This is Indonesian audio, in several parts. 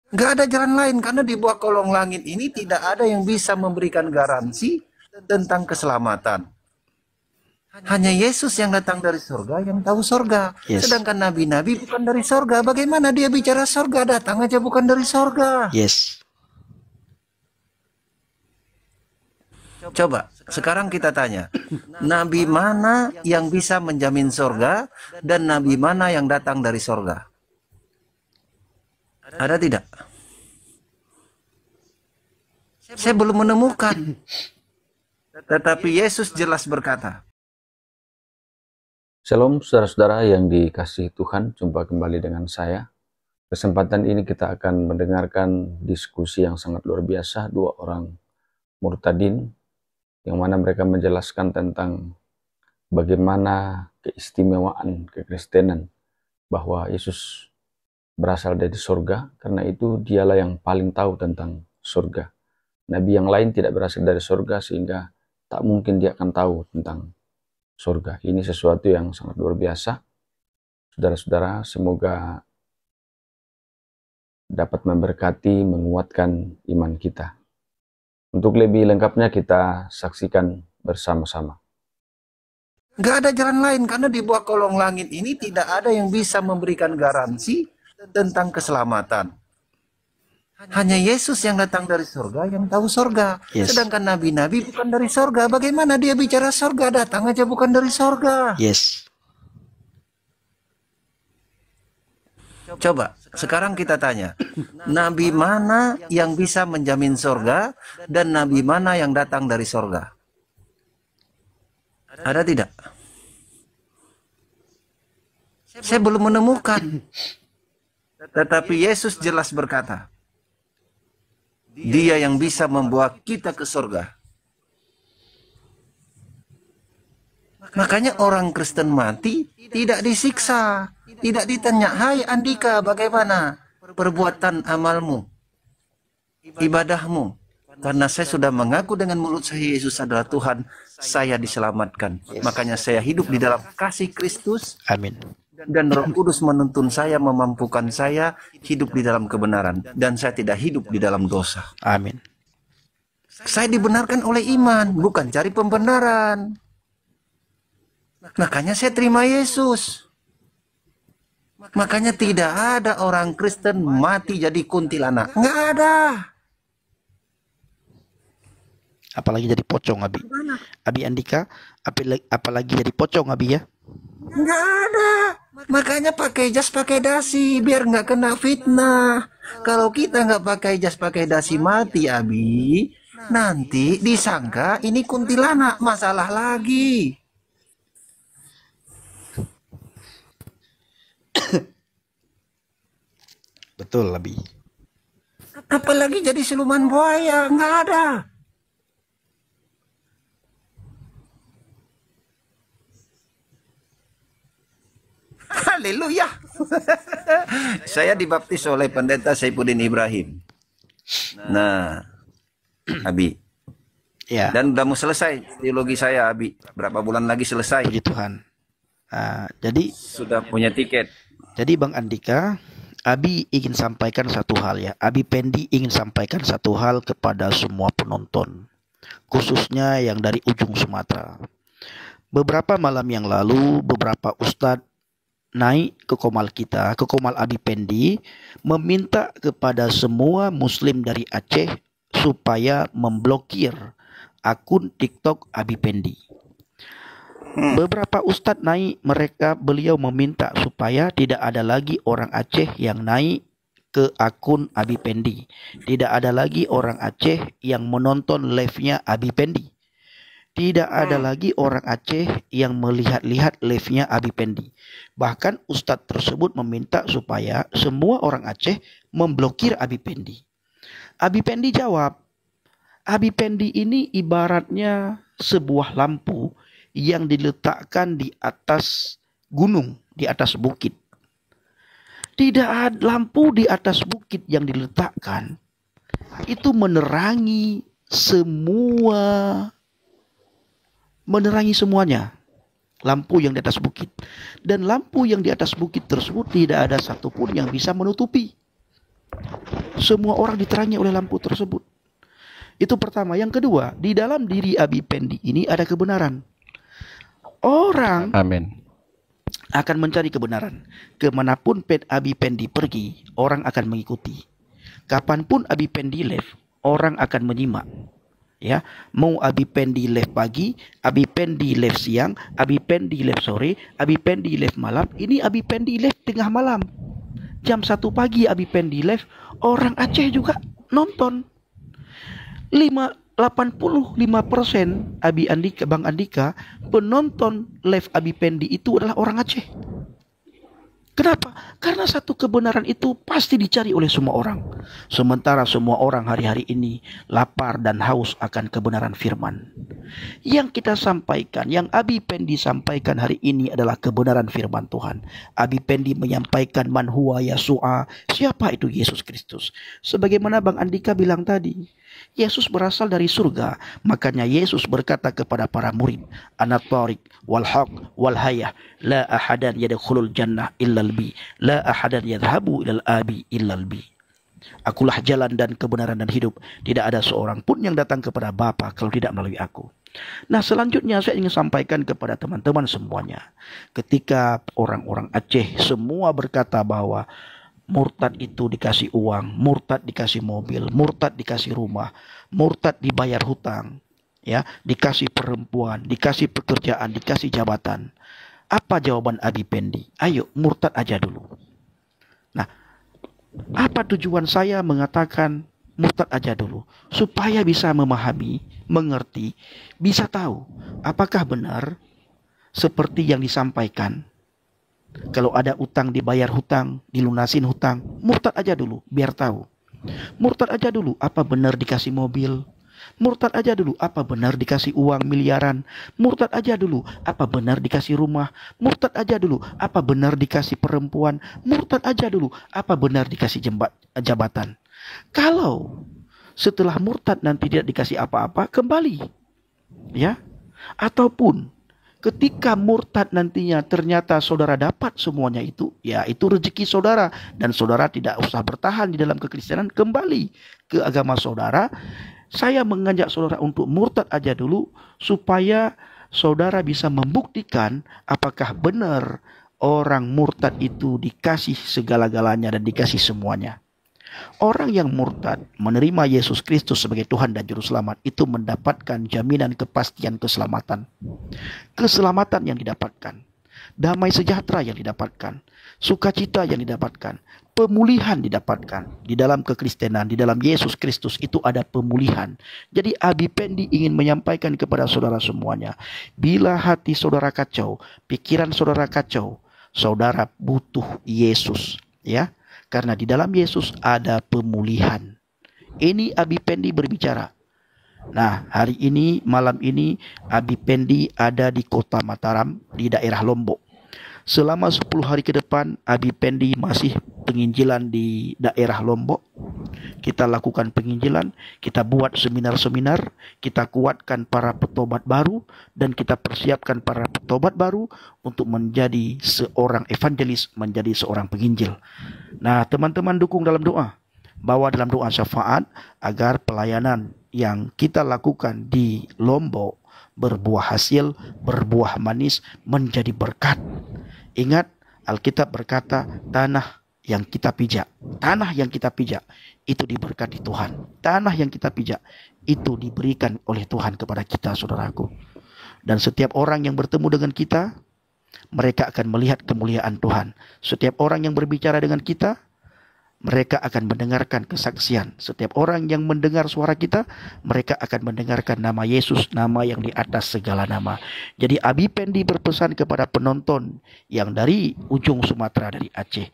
Nggak ada jalan lain karena di bawah kolong langit ini tidak ada yang bisa memberikan garansi tentang keselamatan. Hanya Yesus yang datang dari surga yang tahu surga. Yes. Sedangkan nabi-nabi bukan dari surga. Bagaimana dia bicara surga? Datang aja bukan dari surga. Yes. Coba sekarang kita tanya, nabi mana yang bisa menjamin surga dan nabi mana yang datang dari surga? Ada tidak? Saya belum menemukan. Tetapi Yesus jelas berkata. Shalom saudara-saudara yang dikasihi Tuhan, jumpa kembali dengan saya. Kesempatan ini kita akan mendengarkan diskusi yang sangat luar biasa dua orang murtadin, yang mana mereka menjelaskan tentang bagaimana keistimewaan kekristenan, bahwa Yesus berasal dari surga, karena itu dialah yang paling tahu tentang surga. Nabi yang lain tidak berasal dari surga, sehingga tak mungkin dia akan tahu tentang surga. Ini sesuatu yang sangat luar biasa. Saudara-saudara, semoga dapat memberkati, menguatkan iman kita. Untuk lebih lengkapnya kita saksikan bersama-sama. Nggak ada jalan lain karena di bawah kolong langit ini tidak ada yang bisa memberikan garansi tentang keselamatan. Hanya Yesus yang datang dari surga yang tahu surga. Yes. Sedangkan nabi-nabi bukan dari surga. Bagaimana dia bicara surga? Datang aja bukan dari surga. Yes. Coba sekarang kita tanya, nabi mana yang bisa menjamin surga dan nabi mana yang datang dari surga? Ada tidak? Saya belum menemukan. Tetapi Yesus jelas berkata, Dia yang bisa membawa kita ke surga. Makanya orang Kristen mati tidak disiksa, tidak ditanya, "Hai Andika, bagaimana perbuatan amalmu, ibadahmu?" Karena saya sudah mengaku dengan mulut saya Yesus adalah Tuhan, saya diselamatkan. Makanya saya hidup di dalam kasih Kristus. Amin. Dan Roh Kudus menuntun saya, memampukan saya hidup di dalam kebenaran. Dan saya tidak hidup di dalam dosa. Amin. Saya dibenarkan oleh iman, bukan cari pembenaran. Makanya saya terima Yesus. Makanya tidak ada orang Kristen mati jadi kuntilanak. Nggak ada. Apalagi jadi pocong, Abi. Abi Andika, apalagi jadi pocong, Abi ya. Nggak ada. Makanya pakai jas, pakai dasi, biar nggak kena fitnah. Kalau kita nggak pakai jas, pakai dasi mati, Abi, nanti disangka ini kuntilanak, masalah lagi. Betul, Abi. Apalagi jadi siluman buaya, nggak ada. Haleluya. Saya dibaptis oleh pendeta Saifuddin Ibrahim. Nah, Abi. Ya. Dan udah mau selesai teologi saya, Abi. Berapa bulan lagi selesai? Puji Tuhan. Jadi Sudah punya tiket. Jadi Bang Andika, Abi ingin sampaikan satu hal ya. Abi Pendi ingin sampaikan satu hal kepada semua penonton, khususnya yang dari ujung Sumatera. Beberapa malam yang lalu, beberapa ustadz naik ke komal kita, ke komal Abi Pendi, meminta kepada semua muslim dari Aceh supaya memblokir akun TikTok Abi Pendi. Beberapa ustadz naik, beliau meminta supaya tidak ada lagi orang Aceh yang naik ke akun Abi Pendi. Tidak ada lagi orang Aceh yang menonton live-nya Abi Pendi. Tidak ada lagi orang Aceh yang melihat-lihat live-nya Abi Pendi. Bahkan ustadz tersebut meminta supaya semua orang Aceh memblokir Abi Pendi. Abi Pendi jawab, Abi Pendi ini ibaratnya sebuah lampu yang diletakkan di atas gunung, di atas bukit. Tidak ada lampu di atas bukit yang diletakkan. Itu menerangi semuanya. Lampu yang di atas bukit. Dan lampu yang di atas bukit tersebut tidak ada satupun yang bisa menutupi. Semua orang diterangi oleh lampu tersebut. Itu pertama. Yang kedua, di dalam diri Abi Pendi ini ada kebenaran. Orang Amin. akan mencari kebenaran. Kemanapun Abi Pendi pergi, orang akan mengikuti. Kapanpun Abi Pendi live, orang akan menyimak. Ya, mau Abi Pendi live pagi, Abi Pendi live siang, Abi Pendi live sore, Abi Pendi live malam. Ini Abi Pendi live tengah malam. Jam 1 pagi Abi Pendi live, orang Aceh juga nonton. 85% Bang Andika, penonton live Abi Pendi itu adalah orang Aceh. Kenapa? Karena satu kebenaran itu pasti dicari oleh semua orang. Sementara semua orang hari-hari ini lapar dan haus akan kebenaran firman. Yang kita sampaikan, yang Abi Pendi sampaikan hari ini adalah kebenaran firman Tuhan. Abi Pendi menyampaikan man huwa Yasu'a, siapa itu Yesus Kristus. Sebagaimana Bang Andika bilang tadi, Yesus berasal dari surga. Makanya Yesus berkata kepada para murid, Ana tariq wal haq wal hayah, la ahadan yadkhulul jannah illal bi, la ahadan yadhhabu ilal abi illal bi. Akulah jalan dan kebenaran dan hidup. Tidak ada seorang pun yang datang kepada Bapa kalau tidak melalui aku. Nah, selanjutnya saya ingin sampaikan kepada teman-teman semuanya. Ketika orang-orang Aceh semua berkata bahwa murtad itu dikasih uang, murtad dikasih mobil, murtad dikasih rumah, murtad dibayar hutang, ya, dikasih perempuan, dikasih pekerjaan, dikasih jabatan. Apa jawaban Abi Pendi? Ayo murtad aja dulu. Nah, apa tujuan saya mengatakan murtad aja dulu? Supaya bisa memahami, mengerti, bisa tahu apakah benar seperti yang disampaikan. Kalau ada utang dibayar hutang, dilunasin hutang, murtad aja dulu biar tahu. Murtad aja dulu apa benar dikasih mobil. Murtad aja dulu apa benar dikasih uang miliaran. Murtad aja dulu apa benar dikasih rumah. Murtad aja dulu apa benar dikasih perempuan. Murtad aja dulu apa benar dikasih jabatan. Kalau setelah murtad nanti tidak dikasih apa-apa, kembali. Ya. Ataupun ketika murtad nantinya ternyata saudara dapat semuanya itu, ya itu rezeki saudara. Dan saudara tidak usah bertahan di dalam kekristenan, kembali ke agama saudara. Saya mengajak saudara untuk murtad aja dulu, supaya saudara bisa membuktikan apakah benar orang murtad itu dikasih segala-galanya dan dikasih semuanya. Orang yang murtad menerima Yesus Kristus sebagai Tuhan dan Juru Selamat itu mendapatkan jaminan kepastian keselamatan. Keselamatan yang didapatkan, damai sejahtera yang didapatkan, sukacita yang didapatkan, pemulihan didapatkan. Di dalam kekristenan, di dalam Yesus Kristus itu ada pemulihan. Jadi Abi Pendi ingin menyampaikan kepada saudara semuanya, bila hati saudara kacau, pikiran saudara kacau, saudara butuh Yesus, ya. Karena di dalam Yesus ada pemulihan. Ini Abi Pendi berbicara. Nah, hari ini, malam ini, Abi Pendi ada di kota Mataram, di daerah Lombok. Selama 10 hari ke depan, Abi Pendi masih penginjilan di daerah Lombok. Kita lakukan penginjilan, kita buat seminar-seminar, kita kuatkan para petobat baru, dan kita persiapkan para petobat baru untuk menjadi seorang evangelis, menjadi seorang penginjil. Nah, teman-teman dukung dalam doa. Bawa dalam doa syafaat agar pelayanan yang kita lakukan di Lombok berbuah hasil, berbuah manis, menjadi berkat. Ingat, Alkitab berkata, tanah yang kita pijak itu diberkati Tuhan. Tanah yang kita pijak itu diberikan oleh Tuhan kepada kita, saudaraku. Dan setiap orang yang bertemu dengan kita, mereka akan melihat kemuliaan Tuhan. Setiap orang yang berbicara dengan kita, mereka akan mendengarkan kesaksian. Setiap orang yang mendengar suara kita, mereka akan mendengarkan nama Yesus, nama yang di atas segala nama. Jadi Abi Pendi berpesan kepada penonton yang dari ujung Sumatera, dari Aceh,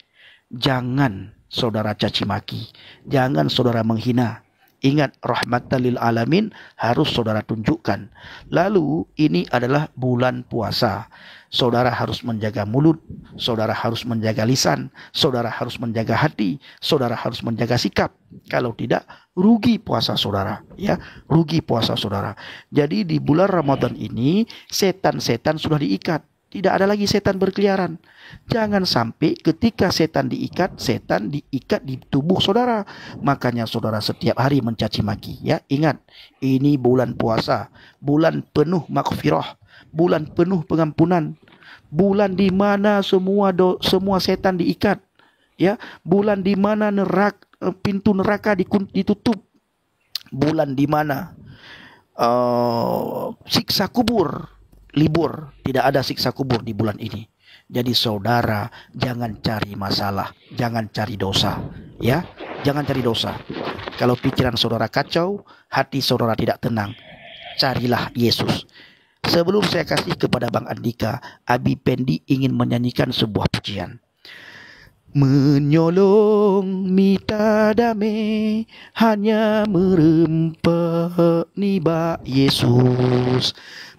jangan saudara caci maki, jangan saudara menghina. Ingat, rahmatan lil alamin harus saudara tunjukkan. Lalu ini adalah bulan puasa. Saudara harus menjaga mulut, saudara harus menjaga lisan, saudara harus menjaga hati, saudara harus menjaga sikap. Kalau tidak, rugi puasa saudara, ya, rugi puasa saudara. Jadi di bulan Ramadan ini setan-setan sudah diikat. Tidak ada lagi setan berkeliaran. Jangan sampai ketika setan diikat di tubuh saudara. Makanya saudara setiap hari mencaci maki. Ya, ingat, ini bulan puasa, bulan penuh maghfirah, bulan penuh pengampunan, bulan di mana semua setan diikat. Ya, bulan di mana pintu neraka ditutup. Bulan di mana siksa kubur libur, tidak ada siksa kubur di bulan ini. Jadi saudara, jangan cari masalah, jangan cari dosa, ya, jangan cari dosa. Kalau pikiran saudara kacau, hati saudara tidak tenang, carilah Yesus. Sebelum saya kasih kepada Bang Andika, Abi Pendi ingin menyanyikan sebuah pujian. Menyolong mita damai, hanya merempah niba Yesus.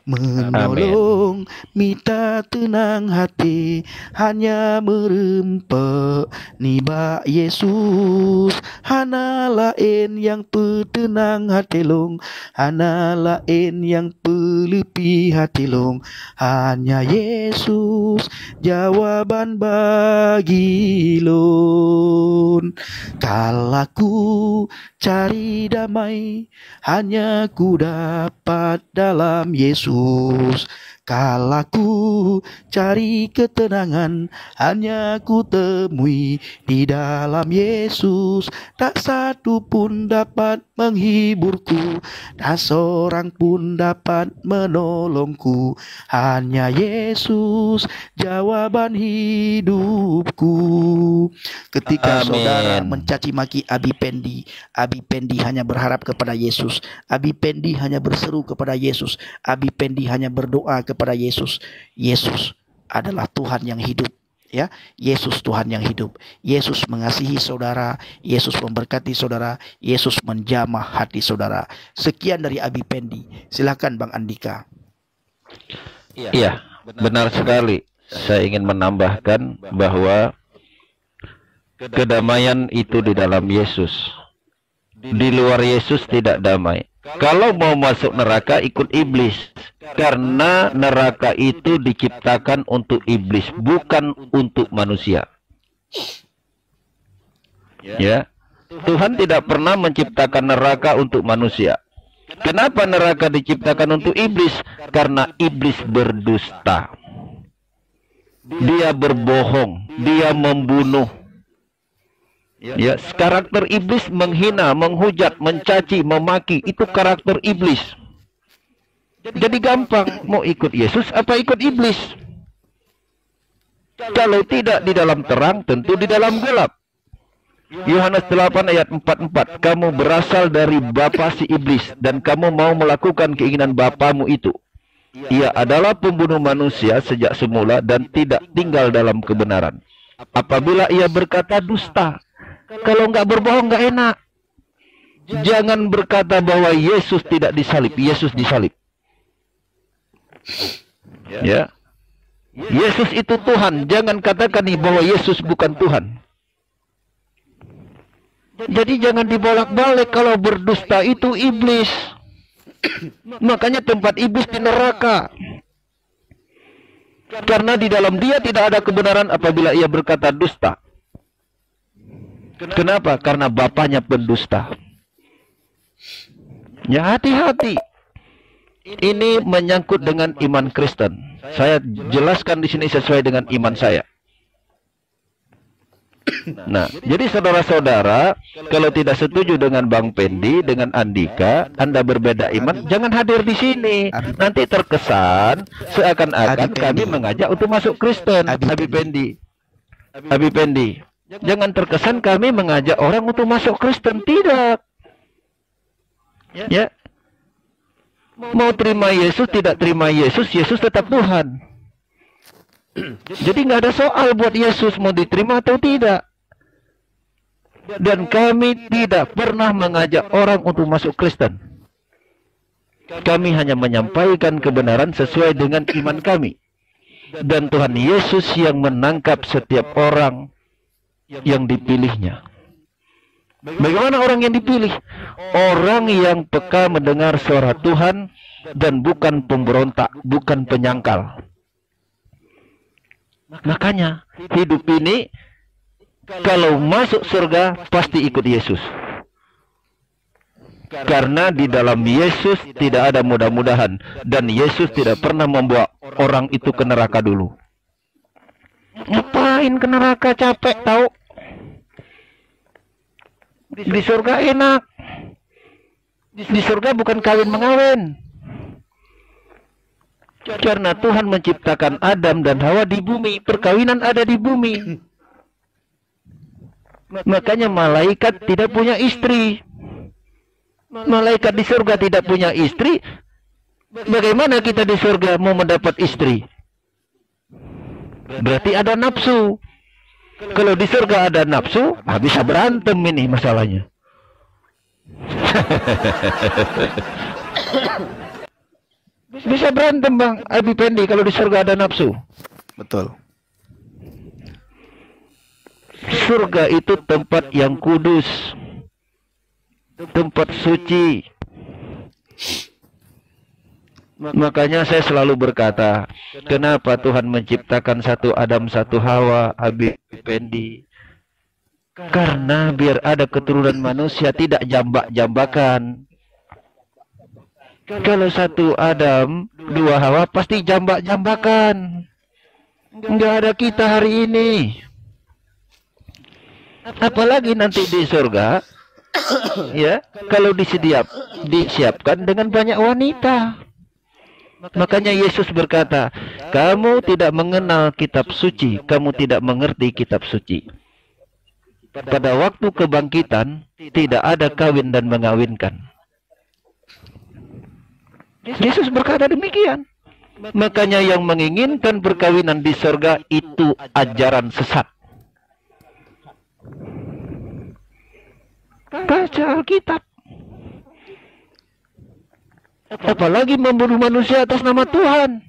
Menolong mita tenang hati, hanya merempah niba Yesus. Hana lain yang petenang hati long, hana lain yang pelepi hati long, hanya Yesus jawaban bagi lon. Kalaku cari damai, hanya ku dapat dalam Yesus. Kalaku cari ketenangan, hanya ku temui di dalam Yesus. Tak satu pun dapat menghiburku, tak seorang pun dapat menolongku, hanya Yesus jawaban hidupku. Ketika saudara mencaci maki Abi Pendi hanya berharap kepada Yesus. Abi Pendi hanya berseru kepada Yesus. Abi Pendi hanya berdoa kepada Yesus. Yesus adalah Tuhan yang hidup. Ya, Yesus Tuhan yang hidup. Yesus mengasihi saudara, Yesus memberkati saudara, Yesus menjamah hati saudara. Sekian dari Abi Pendi. Silakan Bang Andika. Iya, benar sekali. Saya ingin menambahkan bahwa kedamaian itu di dalam Yesus. Di luar Yesus tidak damai. Kalau mau masuk neraka, ikut iblis. Karena neraka itu diciptakan untuk iblis, bukan untuk manusia. Ya, Tuhan tidak pernah menciptakan neraka untuk manusia. Kenapa neraka diciptakan untuk iblis? Karena iblis berdusta. Dia berbohong, dia membunuh. Ya, karakter iblis menghina, menghujat, mencaci, memaki, itu karakter iblis. Jadi gampang, mau ikut Yesus apa ikut iblis? Kalau tidak di dalam terang, tentu di dalam gelap. Yohanes 8 ayat 44, kamu berasal dari bapa si iblis, dan kamu mau melakukan keinginan bapamu itu. Ia adalah pembunuh manusia sejak semula dan tidak tinggal dalam kebenaran. Apabila ia berkata dusta, kalau nggak berbohong nggak enak. Jangan berkata bahwa Yesus tidak disalib, Yesus disalib. Ya, Yesus itu Tuhan. Jangan katakan bahwa Yesus bukan Tuhan. Jadi jangan dibolak-balik. Kalau berdusta itu iblis. Makanya tempat iblis di neraka. Karena di dalam dia tidak ada kebenaran apabila ia berkata dusta. Kenapa? Karena bapaknya pendusta. Ya, hati-hati. Ini menyangkut dengan iman Kristen. Saya jelaskan di sini sesuai dengan iman saya. Nah, jadi saudara-saudara, kalau tidak setuju dengan Bang Pendi, dengan Andika, Anda berbeda iman, jangan hadir di sini. Nanti terkesan seakan-akan kami mengajak untuk masuk Kristen. Abi Pendi. Jangan terkesan kami mengajak orang untuk masuk Kristen. Tidak. Ya. Mau terima Yesus, tidak terima Yesus, Yesus tetap Tuhan. Jadi nggak ada soal buat Yesus mau diterima atau tidak. Dan kami tidak pernah mengajak orang untuk masuk Kristen. Kami hanya menyampaikan kebenaran sesuai dengan iman kami. Dan Tuhan Yesus yang menangkap setiap orang yang dipilihnya. Bagaimana orang yang dipilih? Orang yang peka mendengar suara Tuhan dan bukan pemberontak, bukan penyangkal. Makanya hidup ini kalau masuk surga pasti ikut Yesus. Karena di dalam Yesus tidak ada mudah-mudahan. Dan Yesus tidak pernah membawa orang itu ke neraka dulu. Ngapain ke neraka, capek tahu. Di surga enak. Di surga bukan kawin mengawin. Karena Tuhan menciptakan Adam dan Hawa di bumi. Perkawinan ada di bumi. Makanya malaikat tidak punya istri. Malaikat di surga tidak punya istri. Bagaimana kita di surga mau mendapat istri? Berarti ada nafsu. Kalau di surga ada nafsu, bisa berantem ini masalahnya. Bisa berantem Bang Abi Pendi kalau di surga ada nafsu. Betul. Surga itu tempat yang kudus, tempat suci. Makanya saya selalu berkata, kenapa Tuhan menciptakan satu Adam, satu Hawa, Abi Pendi? Karena biar ada keturunan manusia tidak jambak-jambakan. Kalau satu Adam, dua Hawa pasti jambak-jambakan. Enggak ada kita hari ini. Apalagi nanti di surga, ya, kalau disiapkan dengan banyak wanita. Makanya Yesus berkata, kamu tidak mengenal kitab suci, kamu tidak mengerti kitab suci. Pada waktu kebangkitan, tidak ada kawin dan mengawinkan. Yesus berkata demikian. Makanya yang menginginkan perkawinan di surga itu ajaran sesat. Baca Alkitab. Apalagi membunuh manusia atas nama Tuhan.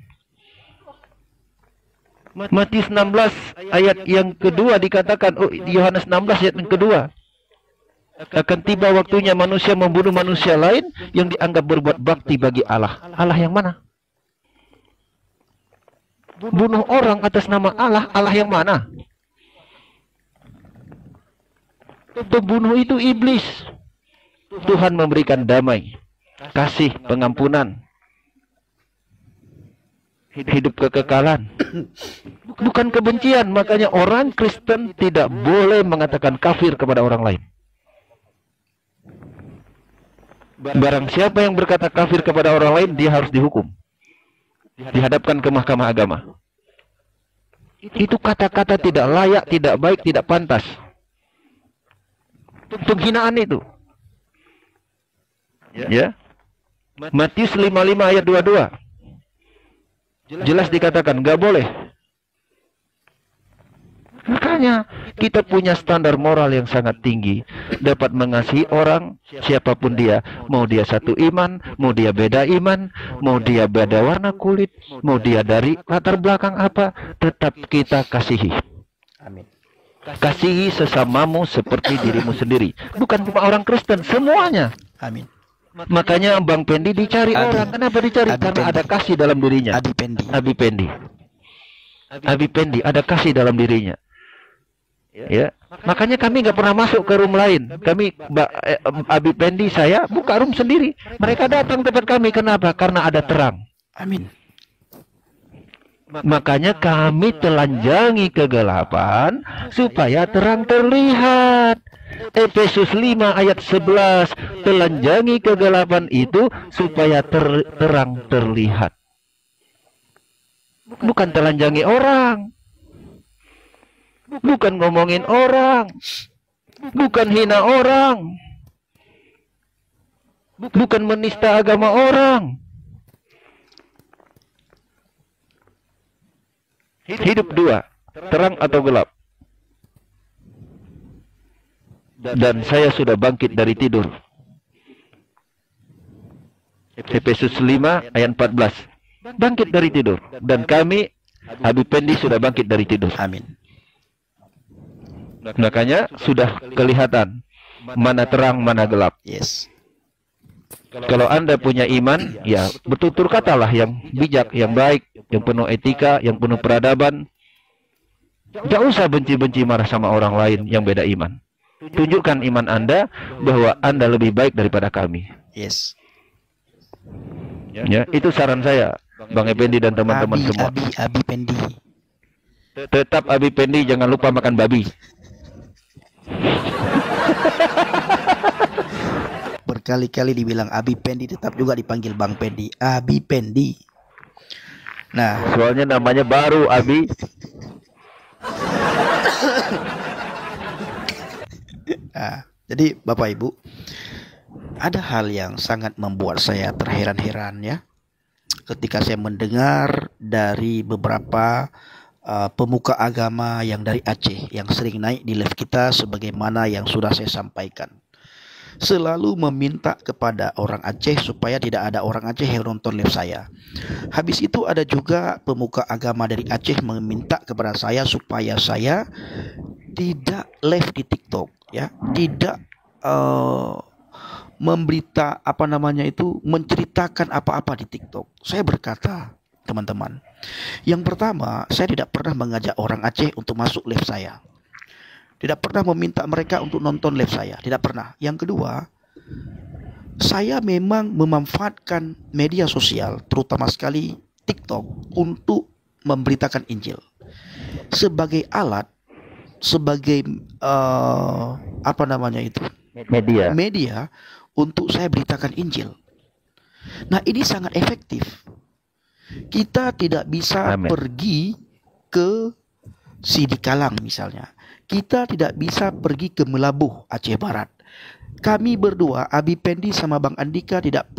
Matius 16 ayat yang kedua dikatakan, Yohanes 16 ayat yang kedua. Akan tiba waktunya manusia membunuh manusia lain yang dianggap berbuat bakti bagi Allah. Allah yang mana? Bunuh orang atas nama Allah, Allah yang mana? Pembunuh itu iblis. Tuhan memberikan damai, kasih, pengampunan, hidup kekekalan, bukan kebencian. Makanya orang Kristen tidak boleh mengatakan kafir kepada orang lain. Barang siapa yang berkata kafir kepada orang lain, dia harus dihukum, dihadapkan ke mahkamah agama. Itu kata-kata tidak layak, tidak baik, tidak pantas. Penghinaan itu. Ya. Matius 55 ayat 22. Jelas dikatakan nggak boleh. Makanya kita punya standar moral yang sangat tinggi, dapat mengasihi orang siapapun dia, mau dia satu iman, mau dia beda iman, mau dia beda warna kulit, mau dia dari latar belakang apa, tetap kita kasihi. Amin. Kasihi sesamamu seperti dirimu sendiri. Bukan cuma orang Kristen, semuanya. Amin. Makanya Bang Pendi dicari orang. Kenapa dicari? Karena ada kasih dalam dirinya. Abi Pendi. Abi Pendi ada kasih dalam dirinya. Ya, makanya kami nggak pernah masuk ke room lain. Kami Abi Pendi saya buka room sendiri. Mereka datang tempat kami. Kenapa? Karena ada terang. Amin. Makanya kami telanjangi kegelapan supaya terang terlihat. Efesus 5 ayat 11, telanjangi kegelapan itu supaya terang terlihat. Bukan telanjangi orang. Bukan ngomongin orang. Bukan hina orang. Bukan menista agama orang. Hidup dua, terang atau gelap. Dan saya sudah bangkit dari tidur. Efesus 5 ayat 14. Bangkit dari tidur. Dan kami, Habib Pendi sudah bangkit dari tidur. Amin. Makanya sudah kelihatan mana terang, mana gelap. Yes. Kalau Anda punya iman, ya bertutur katalah yang bijak, yang baik, yang penuh etika, yang penuh peradaban. Tidak usah benci-benci marah sama orang lain yang beda iman. Tunjukkan iman Anda bahwa Anda lebih baik daripada kami. Yes. Ya, itu saran saya, Bang Effendi dan teman-teman semua. Abi Pendi. Tetap Abi Pendi, jangan lupa makan babi. Berkali-kali dibilang Abi Pendi, tetap juga dipanggil Bang Pendi. Abi Pendi. Nah, Soalnya namanya baru Abi. Jadi Bapak Ibu, ada hal yang sangat membuat saya terheran-heran ya, ketika saya mendengar dari beberapa pemuka agama yang dari Aceh yang sering naik di live kita, sebagaimana yang sudah saya sampaikan. Selalu meminta kepada orang Aceh supaya tidak ada orang Aceh yang nonton live saya. Habis itu ada juga pemuka agama dari Aceh meminta kepada saya supaya saya tidak live di TikTok, ya, tidak menceritakan apa-apa di TikTok. Saya berkata, teman-teman, yang pertama, saya tidak pernah mengajak orang Aceh untuk masuk live saya. Tidak pernah meminta mereka untuk nonton live saya. Tidak pernah. Yang kedua, saya memang memanfaatkan media sosial, terutama sekali TikTok, untuk memberitakan Injil. Sebagai alat, sebagai media untuk saya beritakan Injil. Nah, ini sangat efektif. Kita tidak bisa pergi ke Sidikalang misalnya. Kita tidak bisa pergi ke Melabuh, Aceh Barat. Kami berdua, Abi Pendi sama Bang Andika, tidak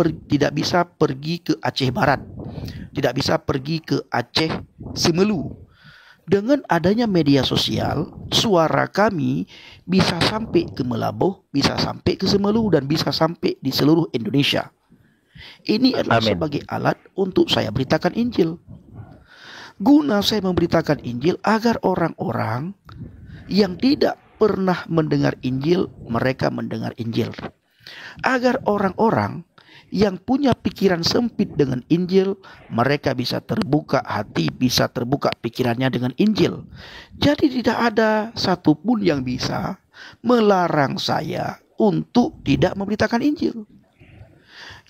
bisa pergi ke Aceh Barat. Tidak bisa pergi ke Aceh Semelu. Dengan adanya media sosial, suara kami bisa sampai ke Melabuh, bisa sampai ke Semelu, dan bisa sampai di seluruh Indonesia. Ini adalah sebagai alat untuk saya beritakan Injil. Guna saya memberitakan Injil agar orang-orang yang tidak pernah mendengar Injil, mereka mendengar Injil. Agar orang-orang yang punya pikiran sempit dengan Injil, mereka bisa terbuka hati, bisa terbuka pikirannya dengan Injil. Jadi tidak ada satupun yang bisa melarang saya untuk tidak memberitakan Injil.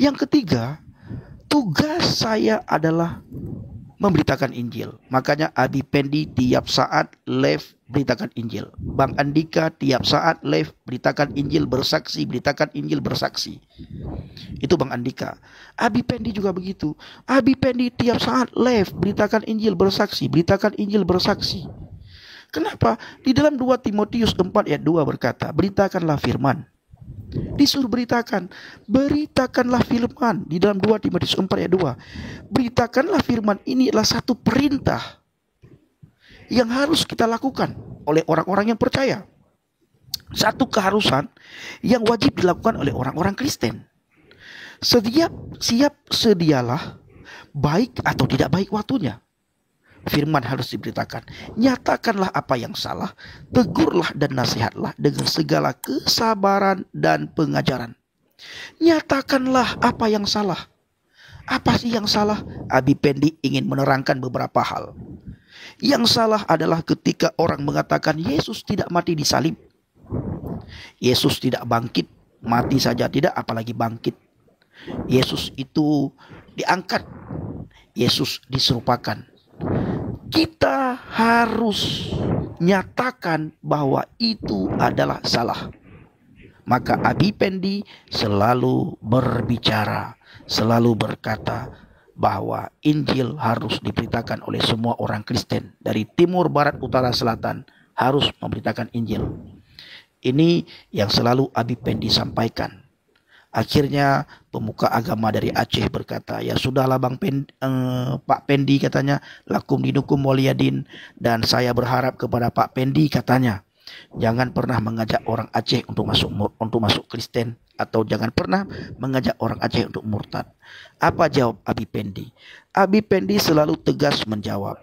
Yang ketiga, tugas saya adalah memberitakan Injil. Makanya Abi Pendi tiap saat live beritakan Injil. Bang Andika tiap saat live beritakan Injil, bersaksi, beritakan Injil, bersaksi. Itu Bang Andika. Abi Pendi juga begitu. Abi Pendi tiap saat live beritakan Injil, bersaksi, beritakan Injil, bersaksi. Kenapa? Di dalam 2 Timotius 4 ayat 2 berkata, beritakanlah firman. Disuruh beritakanlah firman di dalam 2 Timotius 4 ayat 2. Beritakanlah firman, ini adalah satu perintah yang harus kita lakukan oleh orang-orang yang percaya. Satu keharusan yang wajib dilakukan oleh orang-orang Kristen. Sedialah baik atau tidak baik waktunya. Firman harus diberitakan. Nyatakanlah apa yang salah, tegurlah dan nasihatlah dengan segala kesabaran dan pengajaran. Nyatakanlah apa yang salah. Apa sih yang salah? Abi Pendi ingin menerangkan beberapa hal. Yang salah adalah ketika orang mengatakan Yesus tidak mati di salib. Yesus tidak bangkit, mati saja tidak, apalagi bangkit. Yesus itu diangkat, Yesus diserupakan. Kita harus nyatakan bahwa itu adalah salah. Maka Abi Pendi selalu berbicara, selalu berkata bahwa Injil harus diberitakan oleh semua orang Kristen. Dari timur, barat, utara, selatan harus memberitakan Injil. Ini yang selalu Abi Pendi sampaikan. Akhirnya pemuka agama dari Aceh berkata, ya sudahlah Pak Pendi, katanya, lakum dinukum waliyadin, dan saya berharap kepada Pak Pendi, katanya, jangan pernah mengajak orang Aceh untuk masuk Kristen, atau jangan pernah mengajak orang Aceh untuk murtad. Apa jawab Abi Pendi? Abi Pendi selalu tegas menjawab,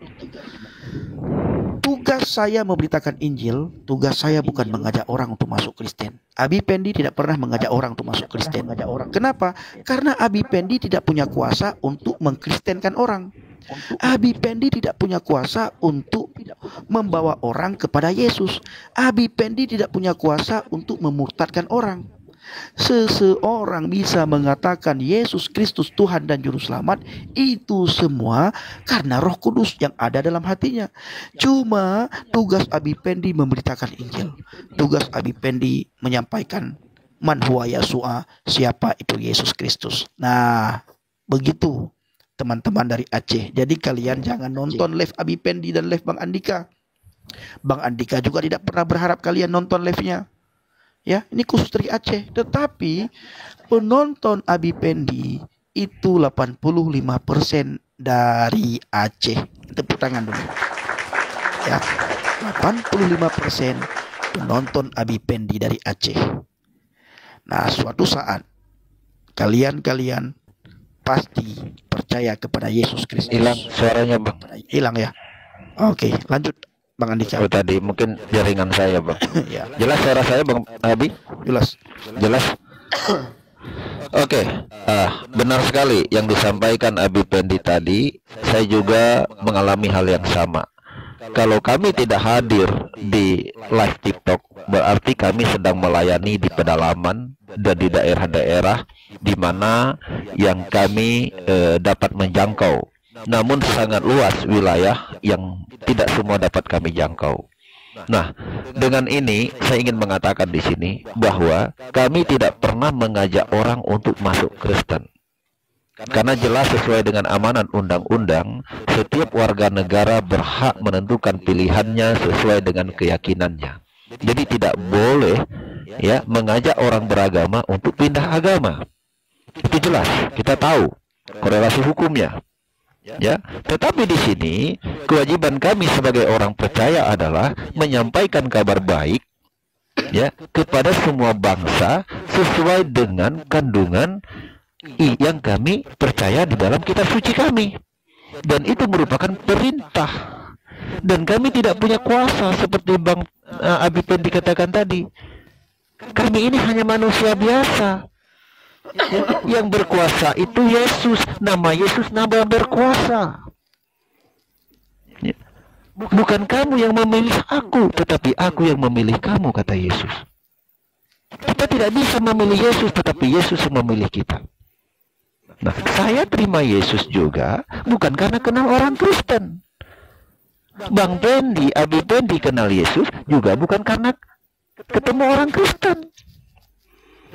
tugas saya memberitakan Injil, tugas saya bukan mengajak orang untuk masuk Kristen. Abi Pendi tidak pernah mengajak orang untuk masuk Kristen. Kenapa? Karena Abi Pendi tidak punya kuasa untuk mengkristenkan orang. Abi Pendi tidak punya kuasa untuk membawa orang kepada Yesus. Abi Pendi tidak punya kuasa untuk memurtadkan orang. Seseorang bisa mengatakan Yesus Kristus Tuhan dan Juru Selamat, itu semua karena Roh Kudus yang ada dalam hatinya. Cuma tugas Abi Pendi memberitakan Injil. Tugas Abi Pendi menyampaikan man huwa Yasua, siapa itu Yesus Kristus. Nah, begitu teman-teman dari Aceh. Jadi kalian jangan nonton live Abi Pendi dan live Bang Andika. Bang Andika juga tidak pernah berharap kalian nonton live-nya. Ya, ini khusus dari Aceh. Tetapi penonton Abi Pendi itu 85% dari Aceh. Tepuk tangan dulu. Ya, 85% penonton Abi Pendi dari Aceh. Nah, suatu saat kalian pasti percaya kepada Yesus Kristus. Hilang suaranya, Bang. Hilang ya. Oke, lanjut Bang Andika. Oh, tadi mungkin jaringan saya, Bang. Ya, Jelas suara saya, Bang Abi? jelas. Jelas. Oke, benar sekali yang disampaikan Abi Pendi tadi. Saya juga mengalami hal yang sama. Kalau kami tidak hadir di live TikTok, berarti kami sedang melayani di pedalaman dan di daerah-daerah di mana yang kami dapat menjangkau. Namun sangat luas wilayah yang tidak semua dapat kami jangkau. Nah, dengan ini saya ingin mengatakan di sini bahwa kami tidak pernah mengajak orang untuk masuk Kristen. Karena jelas sesuai dengan amanat undang-undang, setiap warga negara berhak menentukan pilihannya sesuai dengan keyakinannya. Jadi tidak boleh ya mengajak orang beragama untuk pindah agama. Itu jelas, kita tahu korelasi hukumnya. Ya, tetapi di sini kewajiban kami sebagai orang percaya adalah menyampaikan kabar baik ya kepada semua bangsa sesuai dengan kandungan yang kami percaya di dalam kitab suci kami. Dan itu merupakan perintah. Dan kami tidak punya kuasa seperti Bang Abi Pendi katakan tadi. Kami ini hanya manusia biasa. Yang berkuasa itu Yesus. Nama Yesus nama berkuasa. Bukan kamu yang memilih aku, tetapi aku yang memilih kamu, kata Yesus. Kita tidak bisa memilih Yesus, tetapi Yesus yang memilih kita. Nah, saya terima Yesus juga bukan karena kenal orang Kristen. Bang Pendi, Abi Pendi kenal Yesus juga bukan karena ketemu orang Kristen.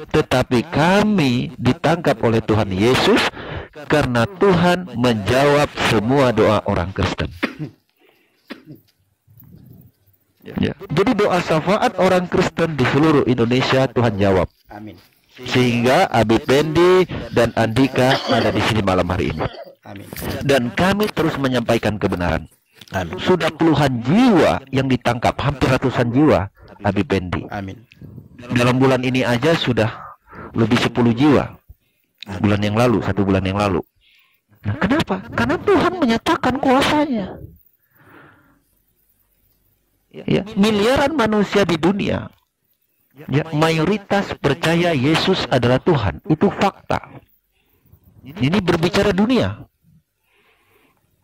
Tetapi kami ditangkap oleh Tuhan Yesus karena Tuhan menjawab semua doa orang Kristen. Ya. Jadi doa syafaat orang Kristen di seluruh Indonesia Tuhan jawab. Amin. Sehingga Abi Pendi dan Andika ada di sini malam hari ini. Amin. Dan kami terus menyampaikan kebenaran. Amin. Sudah puluhan jiwa yang ditangkap, hampir ratusan jiwa, Abi Pendi. Amin. Dalam bulan ini aja sudah lebih 10 jiwa. Bulan yang lalu, 1 bulan yang lalu. Nah, kenapa? Karena Tuhan menyatakan kuasanya. Ya, miliaran manusia di dunia, ya, mayoritas percaya Yesus adalah Tuhan. Itu fakta. Ini berbicara dunia.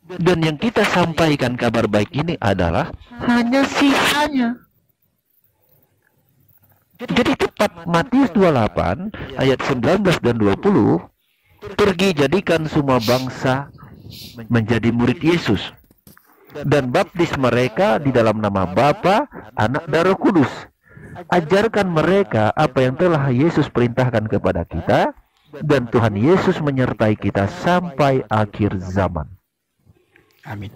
Dan yang kita sampaikan kabar baik ini adalah hanya sisanya. Jadi tepat Matius 28 ayat 19 dan 20, pergi jadikan semua bangsa menjadi murid Yesus dan baptis mereka di dalam nama Bapa, Anak dan Roh Kudus. Ajarkan mereka apa yang telah Yesus perintahkan kepada kita, dan Tuhan Yesus menyertai kita sampai akhir zaman. Amin.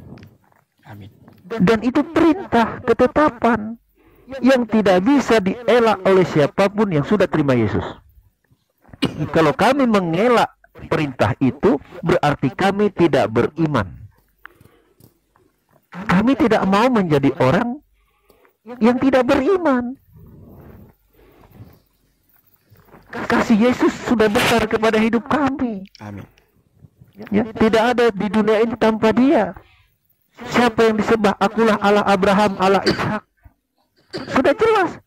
Amin. Dan itu perintah ketetapan yang tidak bisa dielak oleh siapapun yang sudah terima Yesus. Kalau kami mengelak perintah itu, berarti kami tidak beriman. Kami tidak mau menjadi orang yang tidak beriman. Kasih Yesus sudah besar kepada hidup kami. Amin. Ya, tidak ada di dunia ini tanpa Dia. Siapa yang disembah? Akulah Allah Abraham, Allah Ishak. Sudah jelas.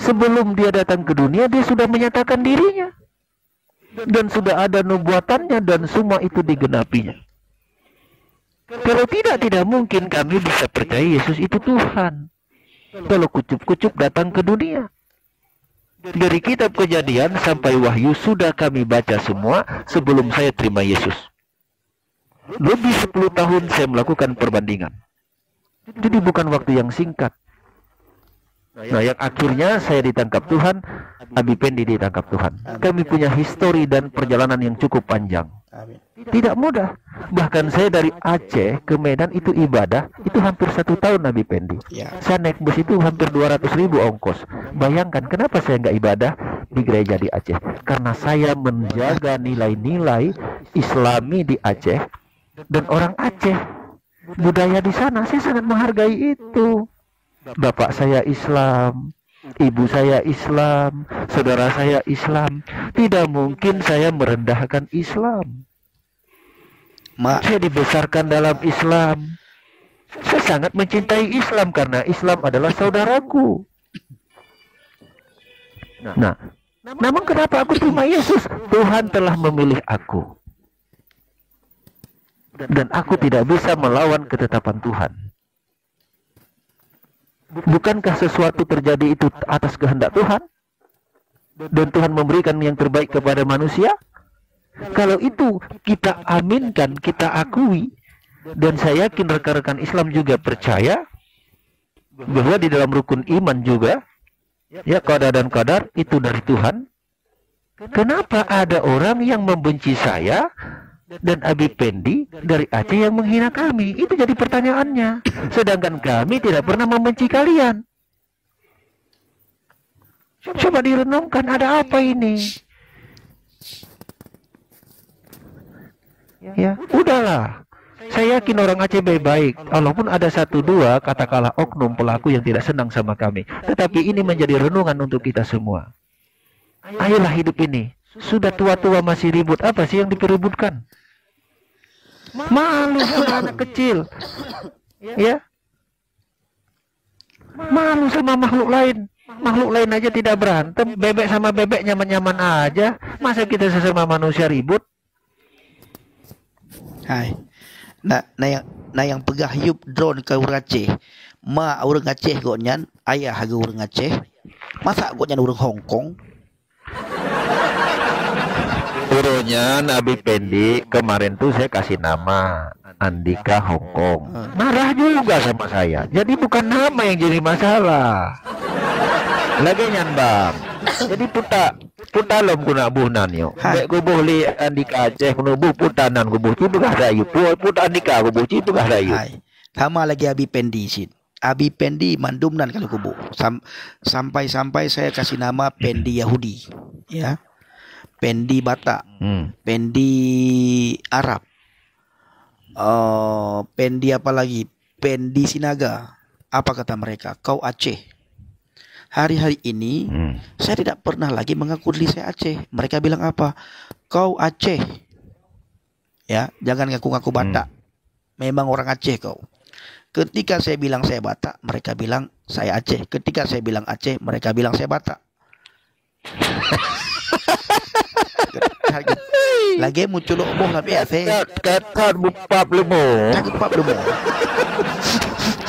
Sebelum Dia datang ke dunia, Dia sudah menyatakan dirinya. Dan sudah ada nubuatannya dan semua itu digenapinya. Kalau tidak mungkin kami bisa percaya Yesus itu Tuhan. Kalau kucup-kucup datang ke dunia. Dari kitab Kejadian sampai Wahyu sudah kami baca semua sebelum saya terima Yesus. Lebih 10 tahun saya melakukan perbandingan. Jadi bukan waktu yang singkat. Nah, yang akhirnya saya ditangkap Tuhan, Abi Pendi ditangkap Tuhan. Kami punya histori dan perjalanan yang cukup panjang. Amin. Tidak mudah. Bahkan saya dari Aceh ke Medan itu ibadah, itu hampir 1 tahun Abi Pendi. Ya. Saya naik bus itu hampir 200.000 ongkos. Bayangkan kenapa saya nggak ibadah di gereja di Aceh? Karena saya menjaga nilai-nilai Islami di Aceh dan orang Aceh. Budaya di sana saya sangat menghargai itu. Bapak saya Islam, ibu saya Islam, saudara saya Islam. Tidak mungkin saya merendahkan Islam. Saya dibesarkan dalam Islam. Saya sangat mencintai Islam karena Islam adalah saudaraku. Nah, namun kenapa aku terima Yesus? Tuhan telah memilih aku. Dan aku tidak bisa melawan ketetapan Tuhan. Bukankah sesuatu terjadi itu atas kehendak Tuhan? Dan Tuhan memberikan yang terbaik kepada manusia? Kalau itu kita aminkan, kita akui, dan saya yakin rekan-rekan Islam juga percaya bahwa di dalam rukun iman juga, ya qada dan qadar itu dari Tuhan. Kenapa ada orang yang membenci saya dan Abi Pendi dari Aceh yang menghina kami? Itu jadi pertanyaannya. Sedangkan kami tidak pernah membenci kalian. Coba direnungkan, ada apa ini? Ya, udahlah. Saya yakin orang Aceh baik-baik. Walaupun ada 1-2 katakanlah oknum pelaku yang tidak senang sama kami. Tetapi ini menjadi renungan untuk kita semua. Ayolah hidup ini. Sudah tua-tua masih ribut. Apa sih yang dipeributkan? Malu sama anak kecil. Ya. Malu sama makhluk lain. Makhluk lain aja tidak berantem. Bebek sama bebek nyaman-nyaman aja. Masa kita sesama manusia ribut? Hai. Nah yang pegah hiup drone ke orang Aceh. Ma orang Aceh kok nyan, ayah haga orang Aceh. Masa kok nyan orang Hong Kong? Turunnya Nabi Pendi kemarin tuh saya kasih nama Andika Hong Kong. Marah juga sama saya. Jadi bukan nama yang jadi masalah. Lagi nyan bang. Jadi puta lom guna buhnan yo. Mek gubuh li Andika Aceh kunubuh putanan gubuh cipu gah dayu. Puta Andika gubuh cipu gah dayu. Hai. Sama lagi Abi Pendi sih. Abi Pendi mandumnan kalau kubu. Sampai saya kasih nama Pendi Yahudi. Ya. Pendi Batak, Pendi Arab, Pendi apa lagi? Pendi Sinaga. Apa kata mereka? Kau Aceh. Hari-hari ini saya tidak pernah lagi mengaku diri saya Aceh. Mereka bilang apa? Kau Aceh. Ya, jangan ngaku-ngaku Batak. Memang orang Aceh kau. Ketika saya bilang saya Batak, mereka bilang saya Aceh. Ketika saya bilang Aceh, mereka bilang saya Batak. Lagi muncul boh tapi saya kata bupap lemo. cakap pap dulu.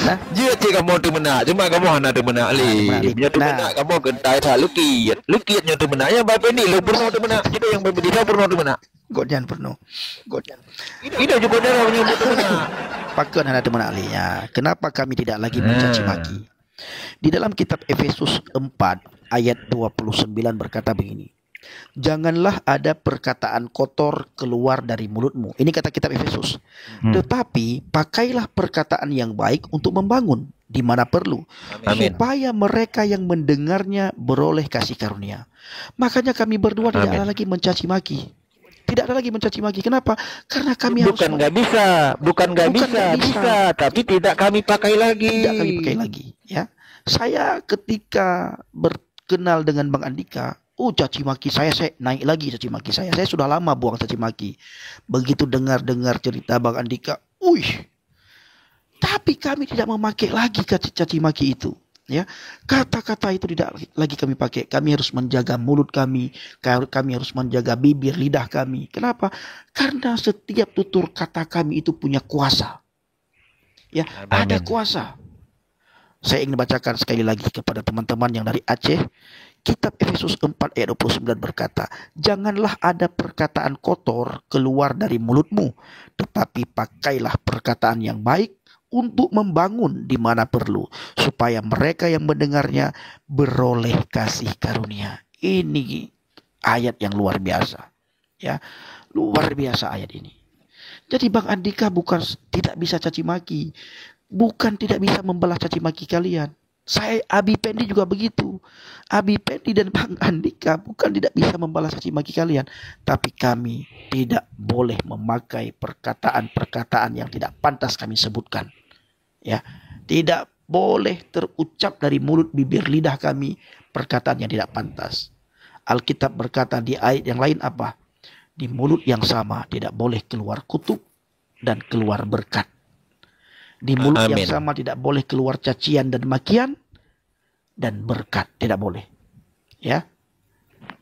Nah, Dia cik kamu tu benar. Cuma kamu hana tu benar li. Dia tu benar kamu kentai tak lukit. Lukitnya tu benar. Yang bapak ni lu pernah tu benar. Kita yang bapak dia pernah tu benar. godjan penuh. Godjan. Ini juga dia punya tu benar. Pakai hana teman ahlinya. Kenapa kami tidak lagi mencaci maki? Di dalam kitab Efesus 4 ayat 29 berkata begini. Janganlah ada perkataan kotor keluar dari mulutmu. Ini kata kitab Efesus. Tetapi pakailah perkataan yang baik untuk membangun di mana perlu. Amin. Supaya mereka yang mendengarnya beroleh kasih karunia. Makanya kami berdua tidak ada lagi mencaci maki. Tidak ada lagi mencaci maki. Kenapa? Karena kami Bukan nggak bisa, bukan nggak bisa, bisa, tapi tidak kami pakai lagi. Tidak kami pakai lagi. Ya, saya ketika berkenal dengan Bang Andika, caci maki saya naik lagi caci maki saya. Saya sudah lama buang caci maki. Begitu dengar cerita Bang Andika, tapi kami tidak memakai lagi caci maki itu. Ya, kata-kata itu tidak lagi kami pakai. Kami harus menjaga mulut kami harus menjaga bibir lidah kami. Kenapa? Karena setiap tutur kata kami itu punya kuasa. Ya, ada kuasa. Saya ingin bacakan sekali lagi kepada teman-teman yang dari Aceh. Kitab Efesus 4 ayat 29 berkata, janganlah ada perkataan kotor keluar dari mulutmu, tetapi pakailah perkataan yang baik untuk membangun di mana perlu, supaya mereka yang mendengarnya beroleh kasih karunia. Ini ayat yang luar biasa. Ya, luar biasa ayat ini. Jadi Bang Andika bukan tidak bisa caci maki, bukan tidak bisa membalas caci maki kalian. Saya, Abi Pendi juga begitu. Abi Pendi dan Bang Andika bukan tidak bisa membalas caci maki kalian, tapi kami tidak boleh memakai perkataan-perkataan yang tidak pantas kami sebutkan. Ya, tidak boleh terucap dari mulut bibir lidah kami perkataan yang tidak pantas. Alkitab berkata di ayat yang lain apa? Di mulut yang sama tidak boleh keluar kutuk dan keluar berkat. Di mulut yang sama tidak boleh keluar cacian dan makian dan berkat, tidak boleh. Ya.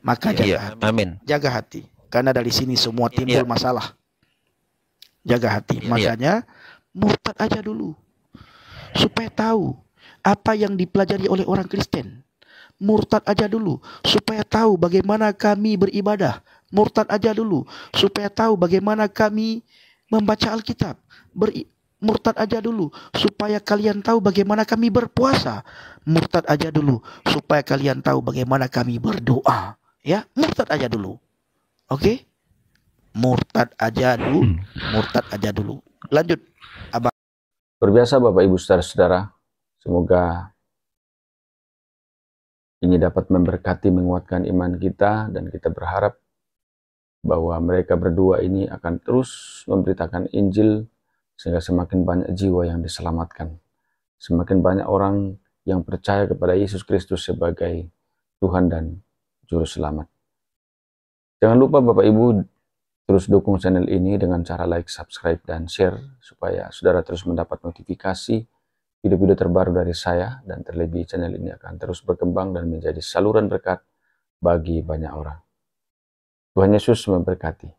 Maka jaga hati. Jaga hati. Karena dari sini semua timbul masalah. Jaga hati. Makanya murtad aja dulu. Supaya tahu apa yang dipelajari oleh orang Kristen. Murtad aja dulu supaya tahu bagaimana kami beribadah. Murtad aja dulu supaya tahu bagaimana kami membaca Alkitab. Murtad aja dulu supaya kalian tahu bagaimana kami berpuasa. Murtad aja dulu supaya kalian tahu bagaimana kami berdoa. Ya, murtad aja dulu. Oke? Murtad aja dulu. Murtad aja dulu. Lanjut, Abang. Berbiasa Bapak Ibu Saudara-saudara, semoga ini dapat memberkati, menguatkan iman kita, dan kita berharap bahwa mereka berdua ini akan terus memberitakan Injil sehingga semakin banyak jiwa yang diselamatkan. Semakin banyak orang yang percaya kepada Yesus Kristus sebagai Tuhan dan Juru Selamat. Jangan lupa Bapak Ibu terus dukung channel ini dengan cara like, subscribe, dan share supaya saudara terus mendapat notifikasi video-video terbaru dari saya, dan terlebih channel ini akan terus berkembang dan menjadi saluran berkat bagi banyak orang. Tuhan Yesus memberkati.